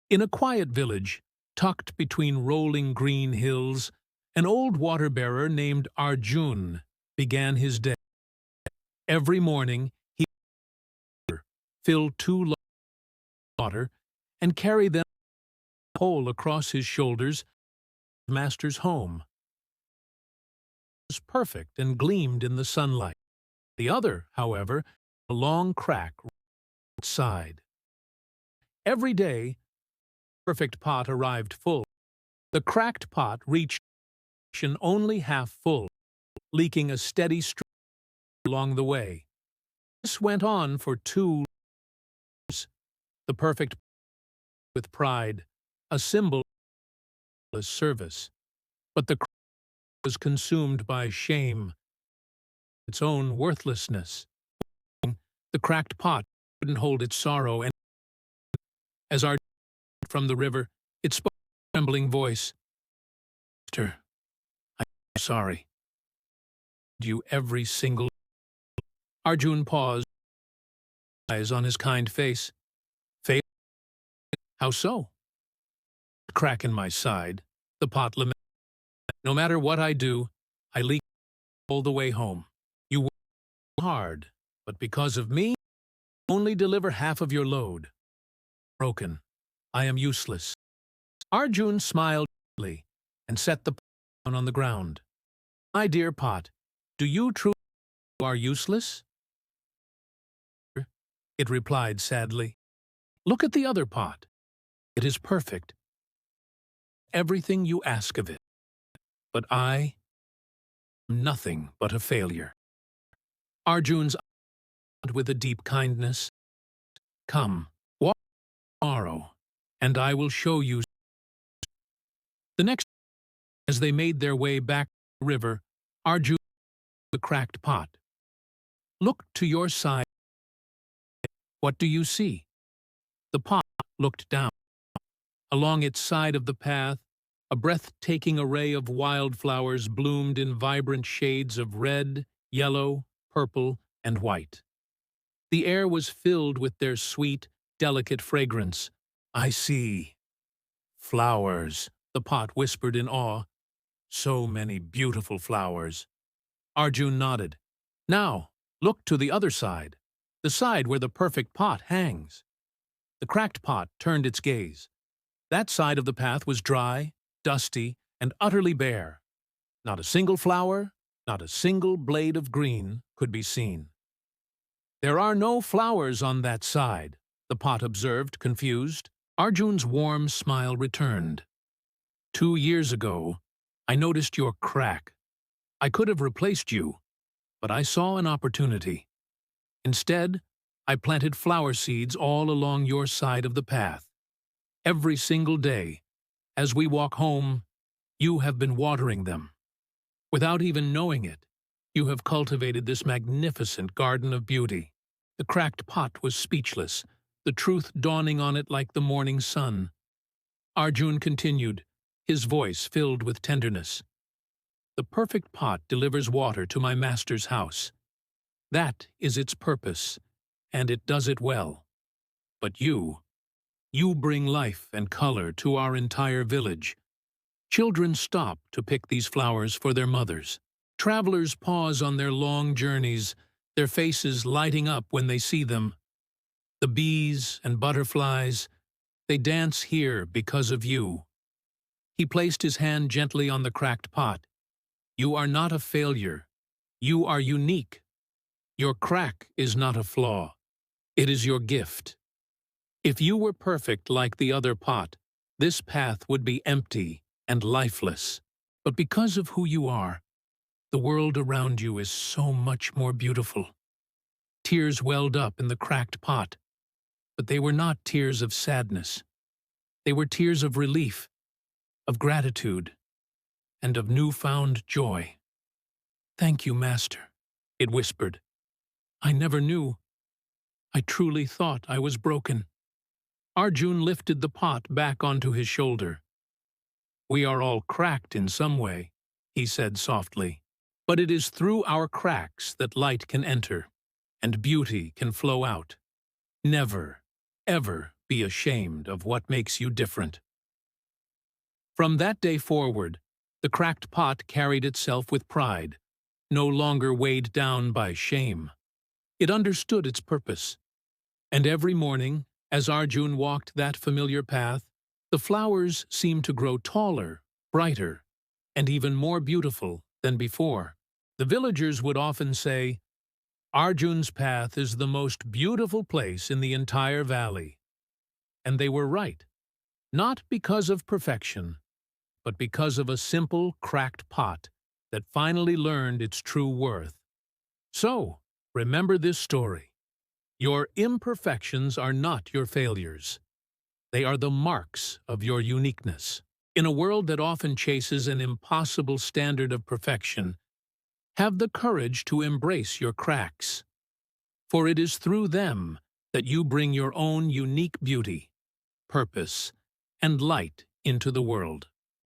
In a quiet village, tucked between rolling green hills, an old water-bearer named Arjun began his day. Every morning, he would fill two large water and carry them a pole across his shoulders to his master's home. It was perfect and gleamed in the sunlight. The other, however, a long crack on its side. Every day, the perfect pot arrived full. The cracked pot reached only half full, leaking a steady stream along the way. This went on for 2 years. The perfect pot with pride, a symbol of service. But the crack was consumed by shame, its own worthlessness. The cracked pot couldn't hold its sorrow, and as Arjun from the river, it spoke in a trembling voice. Master, I'm sorry. You every single. Arjun paused, eyes on his kind face. Fail? How so? A crack in my side, the pot lamented. No matter what I do, I leak all the way home. You work hard, but because of me, you only deliver half of your load. Broken. I am useless. Arjun smiled gently and set the pot down on the ground. My dear pot, do you truly think you are useless? It replied sadly. Look at the other pot. It is perfect. Everything you ask of it. But I am nothing but a failure. Arjun's eyes with a deep kindness. Come, walk tomorrow, and I will show you. The next day, as they made their way back to the river, Arjun the cracked pot. Look to your side. What do you see? The pot looked down. Along its side of the path, a breathtaking array of wildflowers bloomed in vibrant shades of red, yellow, purple, and white. The air was filled with their sweet, delicate fragrance. I see. Flowers, the pot whispered in awe. So many beautiful flowers. Arjun nodded. Now, look to the other side, the side where the perfect pot hangs. The cracked pot turned its gaze. That side of the path was dry, dusty, and utterly bare. Not a single flower, not a single blade of green could be seen. There are no flowers on that side, the pot observed, confused. Arjun's warm smile returned. 2 years ago, I noticed your crack. I could have replaced you, but I saw an opportunity. Instead, I planted flower seeds all along your side of the path. Every single day, as we walk home, you have been watering them. Without even knowing it, you have cultivated this magnificent garden of beauty. The cracked pot was speechless, the truth dawning on it like the morning sun. Arjun continued, his voice filled with tenderness. The perfect pot delivers water to my master's house. That is its purpose, and it does it well. But you bring life and color to our entire village. Children stop to pick these flowers for their mothers. Travelers pause on their long journeys, their faces lighting up when they see them. The bees and butterflies, they dance here because of you. He placed his hand gently on the cracked pot. You are not a failure. You are unique. Your crack is not a flaw. It is your gift. If you were perfect like the other pot, this path would be empty and lifeless. But because of who you are, the world around you is so much more beautiful. Tears welled up in the cracked pot, but they were not tears of sadness. They were tears of relief, of gratitude, and of newfound joy. Thank you, Master, it whispered. I never knew. I truly thought I was broken. Arjun lifted the pot back onto his shoulder. We are all cracked in some way, he said softly. But it is through our cracks that light can enter, and beauty can flow out. Never, ever be ashamed of what makes you different. From that day forward, the cracked pot carried itself with pride, no longer weighed down by shame. It understood its purpose. And every morning, as Arjun walked that familiar path, the flowers seemed to grow taller, brighter, and even more beautiful than before. The villagers would often say, "Arjun's path is the most beautiful place in the entire valley." And they were right, not because of perfection, but because of a simple, cracked pot that finally learned its true worth. So, remember this story. Your imperfections are not your failures. They are the marks of your uniqueness. In a world that often chases an impossible standard of perfection, have the courage to embrace your cracks. For it is through them that you bring your own unique beauty, purpose, and light into the world.